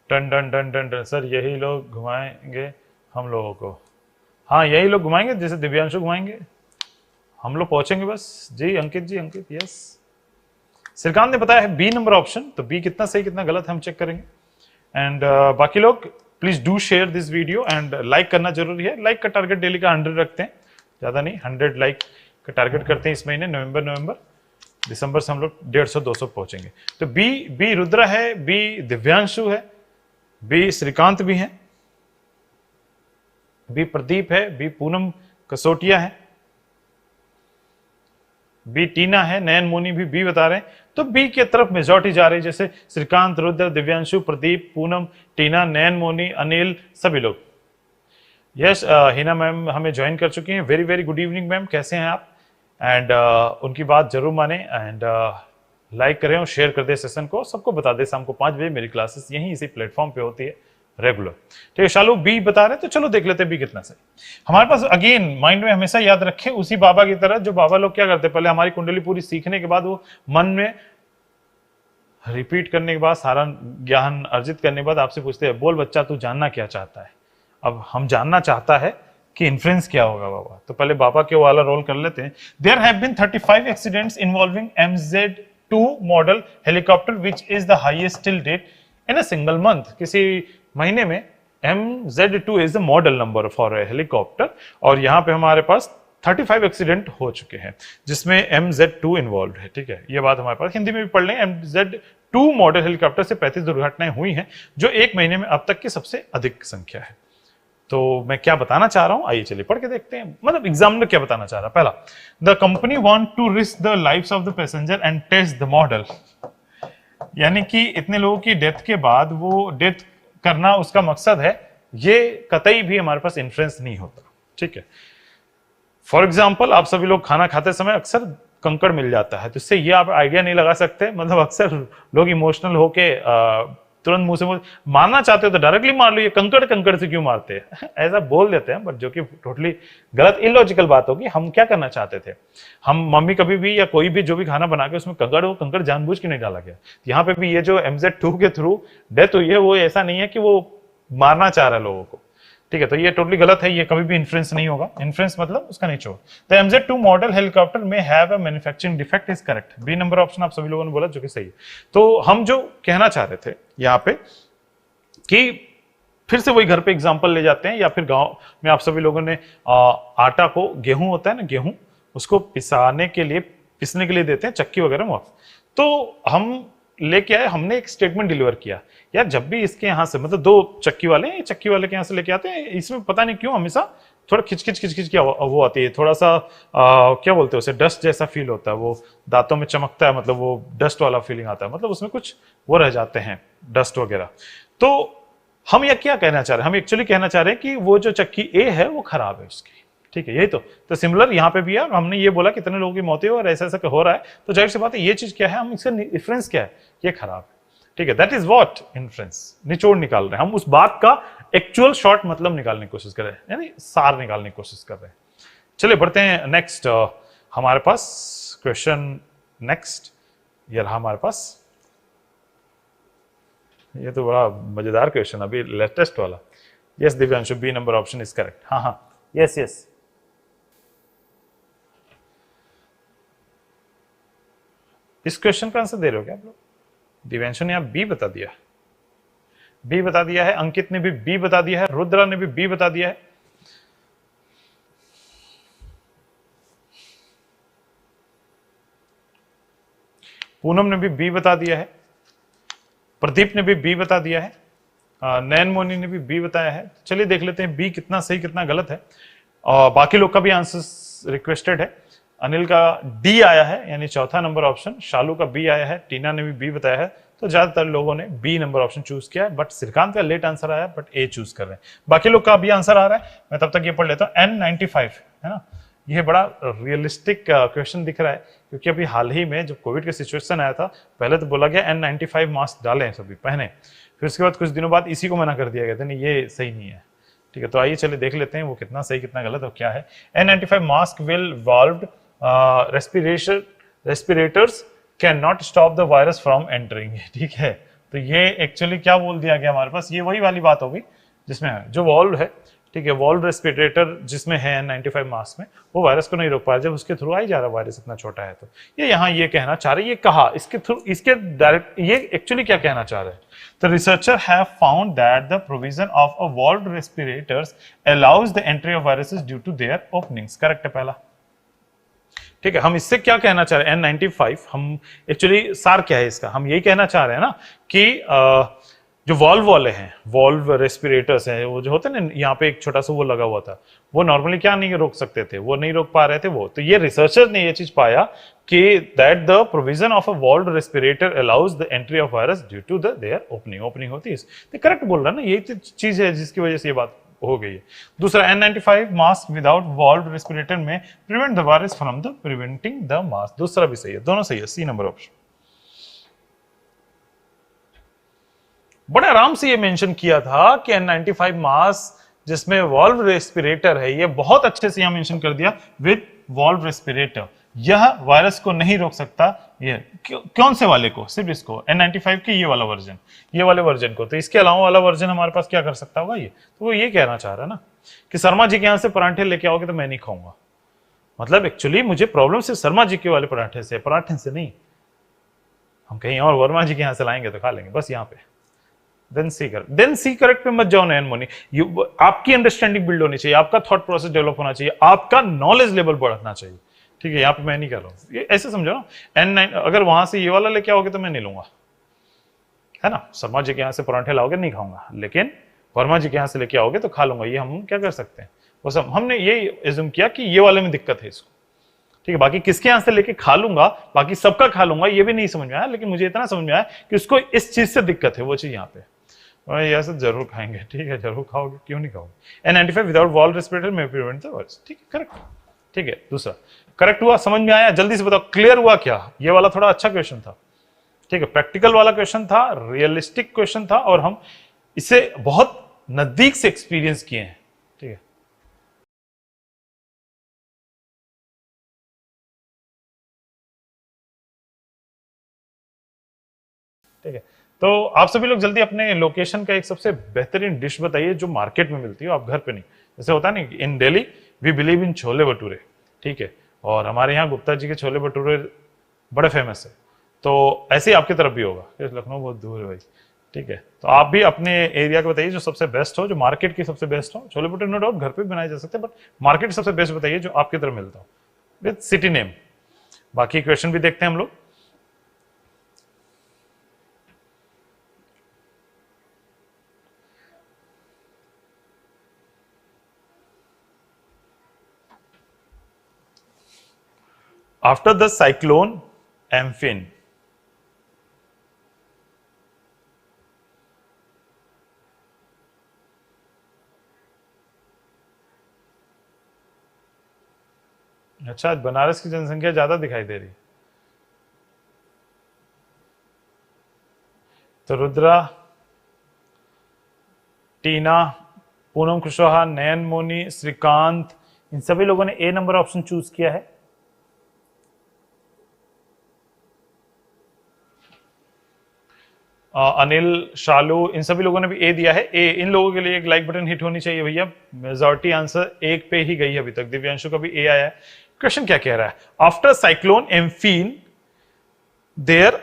टन टन टन टन टन, सर यही लोग घुमाएंगे हम लोगों को, हाँ यही लोग घुमाएंगे जैसे दिव्यांशु घुमाएंगे, हम लोग पहुंचेंगे बस जी। अंकित जी, अंकित यस। श्रीकांत ने बताया है बी नंबर ऑप्शन, तो बी कितना सही कितना गलत हम चेक करेंगे। एंड बाकी लोग please do share this video and like करना जरूरी है। लाइक का टारगेट डेली का 100 रखते हैं, ज्यादा नहीं, 100 लाइक का टारगेट करते हैं इस महीने, नवंबर दिसंबर से हम लोग 150-200 पहुंचेंगे। तो बी रुद्रा है, बी दिव्यांशु है, बी श्रीकांत भी है, बी प्रदीप है, बी पूनम कसोटिया है, बी टीना है, नयन मोनी भी बी बता रहे हैं, तो बी की तरफ मेजॉरिटी जा रही है, जैसे श्रीकांत, रुद्र, दिव्यांशु, प्रदीप, पूनम, टीना, नयन मोनी, अनिल, सभी लोग। यस हिना मैम हमें ज्वाइन कर चुकी हैं, very very good evening ma'am, कैसे हैं आप? एंड उनकी बात जरूर माने एंड लाइक करें और शेयर कर दे सेशन को, सबको बता दे शाम को 5 बजे मेरी क्लासेस यहीं इसी प्लेटफॉर्म पे होती है रेगुलर। ठीक है, शालू बी बता रहे तो चलो देख लेते हैं बी कितना सही। हमारे पास अगेन माइंड में हमेशा याद रखें उसी बाबा की तरह, जो बाबा लोग क्या करते, पहले हमारी कुंडली पूरी सीखने के बाद वो मन में रिपीट करने के बाद सारा ज्ञान अर्जित करने के बाद आपसे पूछते हैं बोल बच्चा तू जानना क्या चाहता है। अब हम जानना चाहता है कि इन्फ्लुएंस क्या होगा बाबा, तो पहले बाबा के वाला रोल कर लेते हैं। There have been 35 accidents involving MZ2 model helicopter which is the highest till date in a single month. किसी महीने में MZ2 is the model number for a helicopter, और यहाँ पे हमारे पास 35 एक्सीडेंट हो चुके हैं जिसमें MZ2 इन्वॉल्व है। ठीक है, ये बात हमारे पास हिंदी में भी पढ़ लें। MZ2 मॉडल हेलीकॉप्टर से 35 दुर्घटनाएं हुई हैं, जो एक महीने में अब तक की सबसे अधिक संख्या है। तो मैं क्या बताना चाह रहा हूं, आइए चलिए पढ़ के देखते हैं। मतलब एग्जामिनर क्या बताना चाह रहा है। पहला, the company want to risk the lives of the passenger and test the model, यानी कि इतने लोगों की डेथ के बाद वो डेथ करना उसका मकसद है, ये कतई भी हमारे पास इन्फ्लुएंस नहीं होता। ठीक है, फॉर एग्जाम्पल आप सभी लोग खाना खाते समय अक्सर कंकड़ मिल जाता है, तो इससे ये आप आइडिया नहीं लगा सकते। मतलब अक्सर लोग इमोशनल होके तुरंत मुंह से मारना चाहते हो तो डायरेक्टली मार लो, ये कंकड़ कंकड़ से क्यों मारते हैं ऐसा बोल देते हैं, बट जो कि टोटली गलत इलॉजिकल बात होगी। हम क्या करना चाहते थे, हम मम्मी कभी भी या कोई भी जो भी खाना बना के उसमें कंकड़ जानबूझ के नहीं डाला गया। यहाँ पे भी ये जो MZ2 के थ्रू डेथ हुई है वो ऐसा नहीं है कि वो मारना चाह रहा है लोगों को। ठीक है, तो ये टोटली गलत है, ये कभी भी इन्फ्लुएंस नहीं होगा। इन्फ्लुएंस मतलब उसका निचोड़। द MZ2 मॉडल हेलीकॉप्टर में have a manufacturing defect is correct. B number option आप सभी लोगों ने बोला, जो कि सही है। तो हम जो कहना चाह रहे थे यहाँ पे कि फिर से वही घर पे एग्जांपल ले जाते हैं, या फिर गांव में आप सभी लोगों ने आटा को, गेहूं होता है ना, गेहूं उसको पिसने के लिए देते हैं चक्की वगैरह में। तो हम लेके आए, हमने एक स्टेटमेंट डिलीवर किया, यार जब भी इसके यहाँ से, मतलब 2 चक्की वाले के यहाँ से लेके आते हैं, इसमें पता नहीं क्यों हमेशा थोड़ा खिचखिच की वो आती है, थोड़ा सा क्या बोलते हैं उसे, डस्ट जैसा फील होता है, वो दांतों में चमकता है, मतलब वो डस्ट वाला फीलिंग आता है, मतलब उसमें कुछ वो रह जाते हैं डस्ट वगैरह। तो हम ये क्या कहना चाह रहे हैं, हम एक्चुअली कहना चाह रहे हैं कि वो जो चक्की ए है वो खराब है उसकी। ठीक है, यही तो सिमिलर यहाँ पे भी है। हमने ये बोला कितने लोगों की मौतें हो और ऐसा ऐसा हो रहा है, तो जाहिर सी बात है ये चीज क्या है, हम इसका इन्फ्लुएंस क्या है, ये खराब है। ठीक है, दैट इज व्हाट इन्फ्लुएंस, निचोड़ निकाल रहे हैं हम, उस बात का एक्चुअल शॉर्ट मतलब निकालने की कोशिश कर रहे हैं, यानी सार निकालने की कोशिश कर रहे हैं। चलिए बढ़ते हैं नेक्स्ट। हमारे पास क्वेश्चन नेक्स्ट ये रहा हमारे पास, ये तो बड़ा मजेदार क्वेश्चन अभी लेटेस्ट वाला। Yes Divyanshu, B number option is correct. हाँ, यस। इस क्वेश्चन का आंसर दे रहे हो क्या आप लोग? दिव्यांशु ने आप बी बता दिया है, अंकित ने भी बी बता दिया है, रुद्रा ने भी बी बता दिया है। पूनम ने भी बी बता दिया है, प्रदीप ने भी बी बता दिया है, नयन मोनी ने भी बी बताया है। चलिए देख लेते हैं बी कितना सही कितना गलत है, और बाकी लोग का भी आंसर रिक्वेस्टेड है। अनिल का डी आया है, यानी चौथा नंबर ऑप्शन। शालू का बी आया है, टीना ने भी बी बताया है, तो ज्यादातर लोगों ने बी नंबर ऑप्शन चूज किया है। बट श्रीकांत का लेट आंसर आया, बट ए चूज कर रहे हैं। बाकी लोग का भी आंसर आ रहा है, मैं तब तक ये पढ़ लेता हूँ। N95 है ना, ये बड़ा रियलिस्टिक क्वेश्चन दिख रहा है, क्योंकि अभी हाल ही में जब कोविड का सिचुएशन आया था, पहले तो बोला गया N95 मास्क डालें सभी पहने, फिर उसके बाद कुछ दिनों बाद इसी को मना कर दिया गया था, नहीं ये सही नहीं है। ठीक है, तो आइए चलिए देख लेते हैं वो कितना सही कितना गलत और क्या है। N95 mask with valved respirators cannot stop the virus from entering। ठीक है, तो ये एक्चुअली क्या बोल दिया गया हमारे पास, ये वही वाली बात होगी जिसमें है जो वॉल्व है। ठीक है, वॉल्व रेस्पिरेटर जिसमें है N95 मास्क में, वो वायरस को नहीं रोक पा रहा, जब उसके थ्रू आ ही जा रहा वायरस इतना छोटा है। तो ये यहाँ ये कहना चाह रहे, ये कहा इसके थ्रू, इसके डायरेक्ट ये एक्चुअली क्या कहना चाह रहे हैं। The researcher have found that the provision of a valved respirators allows the entry of viruses due to their openings। Correct है पहला। ठीक है, हम इससे क्या कहना चाह रहे हैं N95, हम एक्चुअली सार क्या है इसका, हम यही कहना चाह रहे हैं ना कि जो वॉल्व वाले हैं, वॉल्व रेस्पिरेटर्स हैं, वो जो होते हैं ना, यहाँ पे एक छोटा सा वो लगा हुआ था, वो नॉर्मली क्या नहीं रोक सकते थे, वो नहीं रोक पा रहे थे वो। तो ये रिसर्चर ने ये चीज पाया कि that the provision of a valve respirator allows the entry of virus due to their opening होती है। तो करेक्ट बोल रहा है ना, यही तो चीज है जिसकी वजह से ये बात हो गई है। दूसरा N95 mask without valve respirator may prevent the virus from the preventing the mask, दूसरा भी सही है, दोनों सही है, सी नंबर ऑप्शन। बड़े आराम से ये मेंशन किया था कि N95 मास्क जिसमें वॉल्व रेस्पिरेटर है, ये बहुत अच्छे से यहां मेंशन कर दिया विद वॉल्व रेस्पिरेटर, यह वायरस को नहीं रोक सकता। ये कौन से वाले को? सिर्फ इसको, N95 के ये वाला वर्जन, ये वाले वर्जन को। तो इसके अलावा वाला वर्जन हमारे पास क्या कर सकता होगा ये? तो वो ये कहना चाह रहा है ना कि शर्मा जी के यहां से परांठे लेके आओगे तो मैं नहीं खाऊंगा। मतलब एक्चुअली मुझे प्रॉब्लम सिर्फ शर्मा जी के वाले पराठे से नहीं, हम कहीं और वर्मा जी के यहां से लाएंगे तो खा लेंगे, बस यहाँ पे। देन सी करेक्ट पे मत जाओ नयन मोनी। आपकी अंडरस्टैंडिंग बिल्ड होनी चाहिए, आपका थॉट प्रोसेस डेवलप होना चाहिए, आपका नॉलेज लेवल बढ़ना चाहिए। ठीक है, यहाँ पे मैं नहीं कर रहा हूँ, ये ऐसे समझो ना। N9 अगर वहां से ये वाला लेके आओगे तो मैं नहीं लूंगा, है ना। शर्मा जी के यहाँ से परांठे लाओगे नहीं खाऊंगा, लेकिन वर्मा जी के यहाँ से लेके आओगे तो खा लूंगा। ये हम क्या कर सकते हैं, बस हमने ये एज्यूम किया कि ये वाले में दिक्कत है इसको। ठीक है, बाकी किसके यहाँ से लेके खा लूंगा, बाकी सबका खा लूंगा, ये भी नहीं समझ में आया, लेकिन मुझे इतना समझ में आया कि उसको इस चीज से दिक्कत है, वो चीज यहाँ पे ये सब जरूर खाएंगे। ठीक है, जरूर खाओगे, क्यों नहीं खाओगे। N95 without valve respirator may prevent the virus. ठीक है, करेक्ट। ठीक है, दूसरा करेक्ट हुआ, समझ में आया? जल्दी से बताओ, क्लियर हुआ क्या? ये वाला थोड़ा अच्छा क्वेश्चन था। ठीक है, प्रैक्टिकल वाला क्वेश्चन था, रियलिस्टिक क्वेश्चन था, और हम इसे बहुत नजदीक से एक्सपीरियंस किए हैं। ठीक है, ठीक है। तो आप सभी लोग जल्दी अपने लोकेशन का एक सबसे बेहतरीन डिश बताइए जो मार्केट में मिलती हो, आप घर पे नहीं। जैसे होता है ना, in Delhi we believe in chole bhature. ठीक है, और हमारे यहाँ गुप्ता जी के छोले भटूरे बड़े फेमस है, तो ऐसे ही आपकी तरफ भी होगा। लखनऊ बहुत दूर है भाई। ठीक है, तो आप भी अपने एरिया को बताइए जो सबसे बेस्ट हो, जो मार्केट की सबसे बेस्ट हो। छोले भटूरे नो डाउट घर पे भी बनाए जा सकते हैं, बट मार्केट सबसे बेस्ट बताइए जो आपकी तरफ मिलता हो, विद सिटी नेम। बाकी क्वेश्चन भी देखते हैं हम लोग। After the cyclone Amphin, अच्छा, बनारस की जनसंख्या ज्यादा दिखाई दे रही। तो रुद्रा, टीना, पूनम कुशवाहा, नयन मोनी, श्रीकांत, इन सभी लोगों ने ए नंबर ऑप्शन चूज किया है। अनिल, शालू, इन सभी लोगों ने भी ए दिया है। ए, इन लोगों के लिए एक लाइक बटन हिट होनी चाहिए भैया। मेजॉरिटी आंसर एक पे ही गई है अभी तक। दिव्यांशु का भी ए आया है। क्वेश्चन क्या कह रहा है? After cyclone Amphan there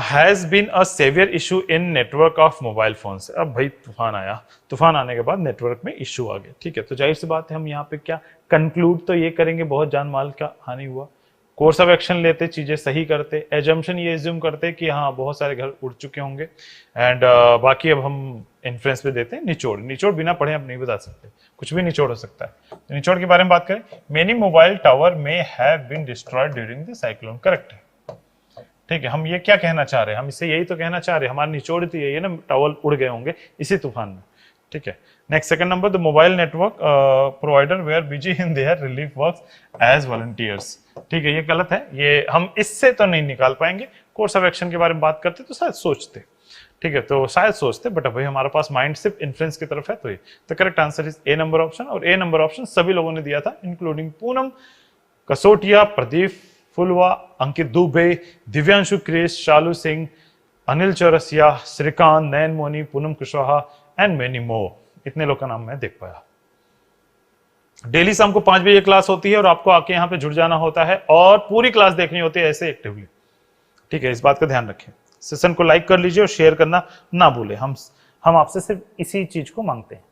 has been a severe issue in network of mobile phones. अब भाई तूफान आया, तूफान आने के बाद नेटवर्क में इशू आ गया। ठीक है, तो जाहिर सी बात है हम यहाँ पे क्या कंक्लूड तो ये करेंगे, बहुत जान माल का हानि हुआ। कोर्स ऑफ एक्शन लेते, चीजें सही करते, एजम्पशन ये एज्यूम करते कि हाँ बहुत सारे घर उड़ चुके होंगे, एंड बाकी अब हम इन्फ्लुएंस पे देते हैं निचोड़। निचोड़ बिना पढ़े आप नहीं बता सकते, कुछ भी निचोड़ हो सकता है। तो निचोड़ के बारे में बात करें, मेनी मोबाइल टावर में have been destroyed during the cyclone. Correct है। ठीक है, हम ये क्या कहना चाह रहे हैं? हम इससे यही तो कहना चाह रहे हैं, हमारा निचोड़ तो यही है ना, टावर उड़ गए होंगे इसी तूफान में। ठीक है, next second number, the mobile network provider were busy in their relief works as volunteers. ठीक है, ये गलत है, ये हम इससे तो नहीं निकाल पाएंगे। कोर्स ऑफ एक्शन के बारे में बात करते तो शायद सोचते। ठीक है, तो शायद सोचते, बट अभी हमारे पास माइंड सिर्फ इन्फ्लुएंस की तरफ है। तो ये तो correct answer is a number option, और ए नंबर ऑप्शन सभी लोगों ने दिया था, including Poonam, Kasotiya, Pradeep Phulwa, Ankit Dubey, Divyanshu Krish, Shalu Singh, Anil Chaurasia, Shrikant, Nayan Moni, Poonam Kushwaha and many more. इतने लोग का नाम मैं देख पाया। डेली शाम को 5 बजे क्लास होती है और आपको आके यहाँ पे जुड़ जाना होता है और पूरी क्लास देखनी होती है ऐसे एक्टिवली। ठीक है, इस बात का ध्यान रखें। सेशन को लाइक कर लीजिए और शेयर करना ना भूलें। हम आपसे सिर्फ इसी चीज को मांगते हैं।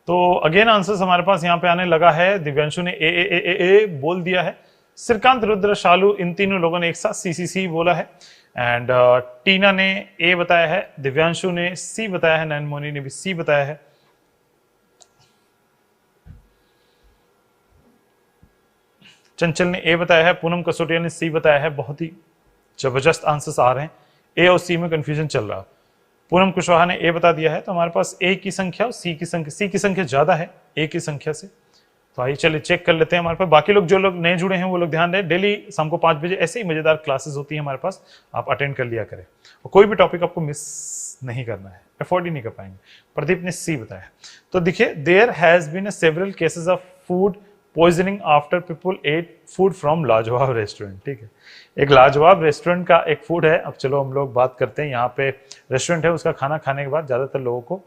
तो अगेन आंसर्स हमारे पास यहाँ पे आने लगा है। दिव्यांशु ने ए बोल दिया है, श्रीकांत, रुद्र, शालू, इन तीनों लोगों ने एक साथ सी बोला है, एंड टीना ने ए बताया है, दिव्यांशु ने सी बताया है, नयन मोनी ने भी सी बताया है। चंचल ने ए बताया है, पूनम कसोटिया ने सी बताया है। बहुत ही जबरदस्त आंसर्स आ रहे हैं, ए और सी में कंफ्यूजन चल रहा है। पूनम कुशवाहा ने ए बता दिया है, तो हमारे पास ए की संख्या और सी की संख्या ज्यादा है ए की संख्या से। तो आइए चलिए चेक कर लेते हैं हमारे पास। बाकी लोग जो लोग नए जुड़े हैं वो लोग ध्यान दें, डेली शाम को 5 बजे ऐसे ही मजेदार क्लासेस होती है हमारे पास, आप अटेंड कर लिया करें और कोई भी टॉपिक आपको मिस नहीं करना है, अफोर्ड ही नहीं कर पाएंगे। प्रदीप ने सी बताया। तो देखिए, there has been several cases of food poisoning after people ate food from Lajawab restaurant. ठीक है, एक लाजवाब रेस्टोरेंट का एक फूड है। अब चलो हम लोग बात करते हैं, यहाँ पे रेस्टोरेंट है, उसका खाना खाने के बाद ज्यादातर लोगों को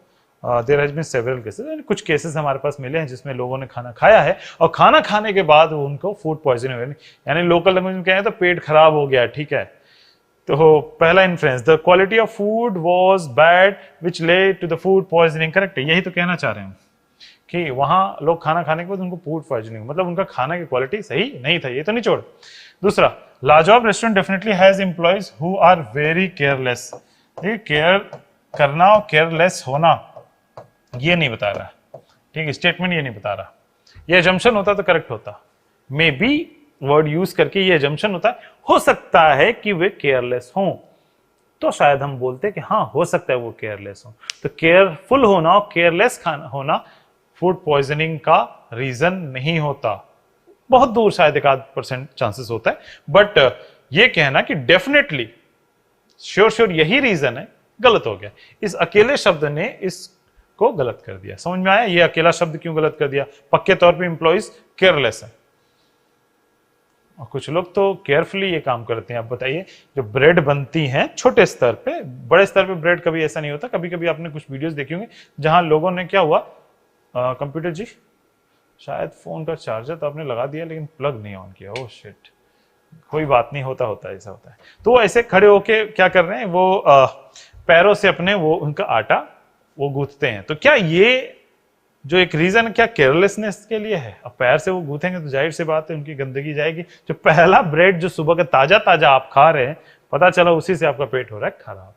there has been several cases, कुछ केसेस हमारे पास मिले हैं जिसमें लोगों ने खाना खाया है और खाना खाने के बाद उनको फूड पॉइजनिंग हुई, यानी लोकल लैंग्वेज में कहें तो पेट खराब हो गया। ठीक है, तो पहला inference, the quality of food was bad which led to the food poisoning. Correct है, यही तो कहना चाह रहे हैं कि वहां लोग खाना खाने के बाद उनको फूड पॉइजनिंग, मतलब उनका खाना की क्वालिटी सही नहीं था, ये तो नहीं छोड़। दूसरा, Lajawab restaurant definitely has employees who are very careless. Care करना और केयरलेस होना ये नहीं बता रहा, ठीक है, स्टेटमेंट ये नहीं बता रहा। ये अजम्पशन होता तो करेक्ट होता, मे बी वर्ड यूज करके ये अजम्पशन होता है, हो सकता है कि वे केयरलेस हों, तो शायद हम बोलते हैं कि हाँ हो सकता है वो केयरलेस हो। तो केयरफुल होना और केयरलेस खाना होना फूड पॉइजनिंग का रीजन नहीं होता, बहुत दूर शायद 1% चांसेस होता है, बट ये कहना कि डेफिनेटली श्योर यही रीजन है, गलत हो गया। इस अकेले शब्द ने इसको गलत कर दिया। समझ में आया ये अकेला शब्द क्यों गलत कर दिया? पक्के तौर पे एम्प्लॉइज केयरलेस है और कुछ लोग तो केयरफुली ये काम करते हैं। आप बताइए, जो ब्रेड बनती हैं छोटे स्तर पे, बड़े स्तर पे ब्रेड कभी ऐसा नहीं होता। कभी कभी आपने कुछ वीडियोस देखी होंगी जहां लोगों ने क्या हुआ, कंप्यूटर जी शायद फोन का चार्जर तो आपने लगा दिया लेकिन प्लग नहीं ऑन किया, ओह शिट, कोई बात नहीं, होता है ऐसा होता है। तो वो ऐसे खड़े होके क्या कर रहे हैं, वो पैरों से अपने वो उनका आटा वो गूंथते हैं। तो क्या ये जो एक रीजन क्या केयरलेसनेस के लिए है? अब पैर से वो गूंथेंगे तो जाहिर सी बात है उनकी गंदगी जाएगी। जो पहला ब्रेड जो सुबह का ताजा ताजा आप खा रहे हैं, पता चला उसी से आपका पेट हो रहा है खराब,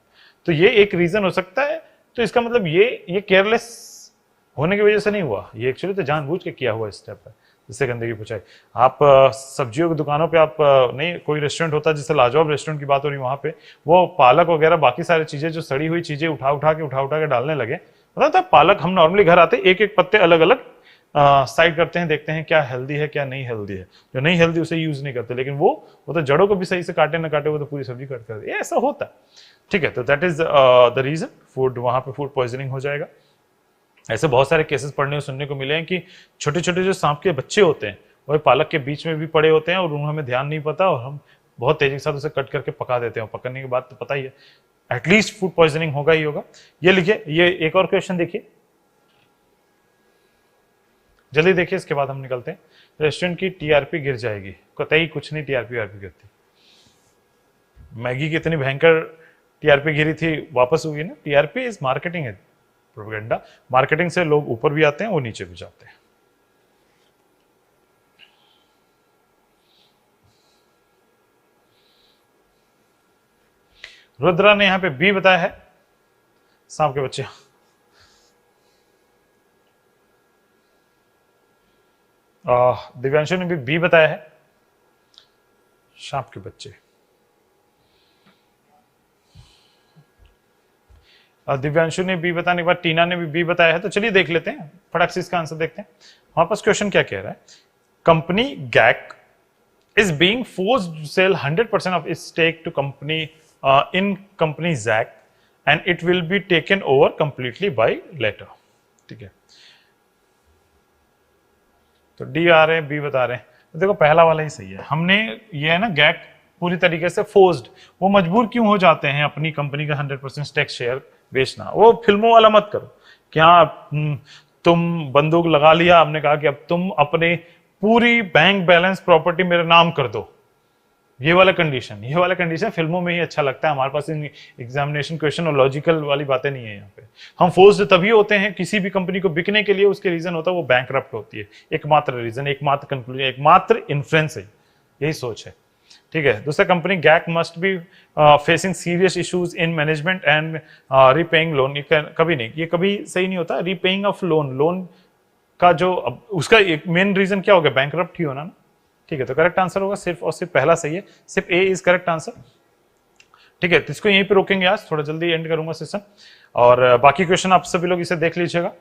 तो ये एक रीजन हो सकता है। तो इसका मतलब ये केयरलेस होने की वजह से नहीं हुआ, ये एक्चुअली तो जानबूझ के किया हुआ स्टेप है जिससे गंदगी पहुंचाई। आप सब्जियों की दुकानों पे आप नहीं, कोई रेस्टोरेंट होता है जैसे लाजवाब रेस्टोरेंट की बात हो रही वहां पे, वो पालक वगैरह बाकी सारी चीजें जो सड़ी हुई चीजें उठा के डालने लगे। मतलब पालक हम नॉर्मली घर आते एक एक पत्ते अलग अलग साइड करते हैं, देखते हैं क्या हेल्दी है क्या नहीं हेल्दी है। जो नहीं हेल्दी उसे यूज नहीं करते, लेकिन वो तो जड़ों को भी सही से काटे ना काटे, वो तो पूरी सब्जी कट कर दे, ऐसा होता है। ठीक है, तो that is the reason food, वहां पे फूड पॉइजनिंग हो जाएगा। ऐसे बहुत सारे केसेस पढ़ने और सुनने को मिले हैं कि छोटे छोटे जो सांप के बच्चे होते हैं वो पालक के बीच में भी पड़े होते हैं और उन्हें हमें ध्यान नहीं पता और हम बहुत तेजी के साथ उसे कट करके पका देते हैं। पकड़ने के बाद तो पता ही है एटलीस्ट फूड पॉइजनिंग होगा ही होगा। ये लिखिए, ये एक और क्वेश्चन देखिए, जल्दी देखिए, इसके बाद हम निकलते हैं। रेस्टोरेंट की टीआरपी गिर जाएगी, कतई कुछ नहीं टीआरपी गिरती। मैगी की इतनी भयंकर टीआरपी गिरी थी, वापस हुई ना। टीआरपी इज मार्केटिंग है, प्रोपेगेंडा। मार्केटिंग से लोग ऊपर भी आते हैं, वो नीचे भी जाते हैं। रुद्रा ने यहां पे बी बताया है, सांप के बच्चे। दिव्यांशु ने भी बी बताया है, सांप के बच्चे। दिव्यांशु ने बी बताने के बाद टीना ने भी बी बताया है। तो चलिए देख लेते हैं, फटाक से इसका आंसर देखते हैं। हमारे पास क्वेश्चन क्या कह रहा है, company Gak is being forced to sell 100% of its stake to company in company Jack and it will be taken over completely by later. ठीक है, तो डी आ रहे हैं, बी बता रहे हैं। तो देखो पहला वाला ही सही है। हमने ये है ना, गैक पूरी तरीके से फोर्स्ड, वो मजबूर क्यों हो जाते हैं अपनी कंपनी का 100% स्टेक शेयर बेचना। वो फिल्मों वाला मत करो, क्या तुम बंदूक लगा लिया, हमने कहा कि अब तुम अपने पूरी बैंक बैलेंस प्रॉपर्टी मेरे नाम कर दो, ये वाला कंडीशन फिल्मों में ही अच्छा लगता है। हमारे पास इन एग्जामिनेशन क्वेश्चन और लॉजिकल वाली बातें नहीं है यहाँ पे। हम फोर्स्ड तभी होते हैं किसी भी कंपनी को बिकने के लिए, उसके रीजन होता है वो बैंकरप्ट होती है। एकमात्र रीजन, एकमात्र कंक्लूजन, एकमात्र इन्फ्रेंस है, यही सोच है। ठीक है, दूसरा, company Gak must be facing serious issues in management and repaying loan. कभी नहीं, ये कभी सही नहीं होता। रीपेइंग ऑफ लोन का जो उसका एक मेन रीजन क्या हो गया, बैंकरप्ट ही होना ना। ठीक है, तो करेक्ट आंसर होगा सिर्फ और सिर्फ पहला सही है, सिर्फ ए इज करेक्ट आंसर। ठीक है, तो इसको यहीं पे रोकेंगे, आज थोड़ा जल्दी एंड करूंगा सेशन, और बाकी क्वेश्चन आप सभी लोग इसे देख लीजिएगा।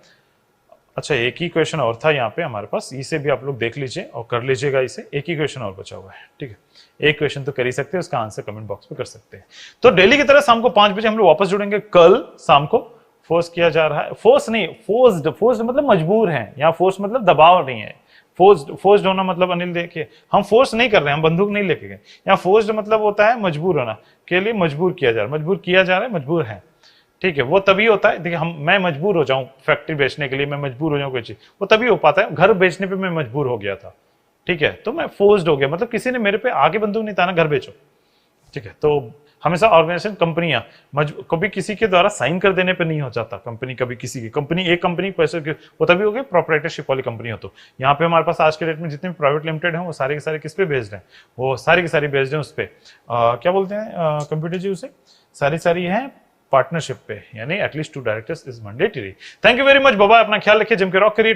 अच्छा, एक ही क्वेश्चन और था यहाँ पे हमारे पास, इसे भी आप लोग देख लीजिए और कर लीजिएगा इसे, एक ही क्वेश्चन और बचा हुआ है। ठीक है, एक क्वेश्चन तो कर ही सकते हैं, उसका आंसर कमेंट बॉक्स में कर सकते हैं। तो डेली की तरह शाम को 5 बजे हम लोग वापस जुड़ेंगे। कल शाम को फोर्स किया जा रहा है, फोर्स नहीं, फोर्स्ड, फोर्स्ड मतलब मजबूर है, यहाँ फोर्स मतलब दबाव नहीं है। फोर्स्ड होना मतलब अनिल देखिए, हम फोर्स नहीं कर रहे हैं, हम बंदूक नहीं लेके गए। यहाँ फोर्स्ड मतलब होता है मजबूर होना, के लिए मजबूर किया जा रहा है, मजबूर किया जा रहा है, मजबूर है। ठीक है, वो तभी होता है, देखिए मैं मजबूर हो जाऊं फैक्ट्री बेचने के लिए, मैं मजबूर हो जाऊं कोई चीज, वो तभी हो पाता है। घर बेचने पे मैं मजबूर हो गया था, ठीक है, तो मैं फोर्स्ड हो गया, मतलब किसी ने मेरे पे आगे बंदूक नहीं ताना, घर बेचो। ठीक है, तो हमेशा ऑर्गेनाइजेशन, कंपनियां कभी किसी के द्वारा साइन कर देने पे नहीं हो जाता। कंपनी कभी किसी की कंपनी, एक कंपनी पैसे वो तभी हो गए प्रोप्राइटरशिप वाली कंपनी हो। तो यहाँ पे हमारे पास आज के डेट में जितने भी प्राइवेट लिमिटेड हैं वो सारे के सारे किस पे बेस्ड हैं, वो सारी की सारी बेस्ड हैं उस पर, क्या बोलते हैं कंप्यूटर जी उसे, सारी है पार्टनरशिप पे, यानी at least 2 directors is mandatory. Thank you very much, बाबा, अपना ख्याल रखिए, जिम के रॉक करिए।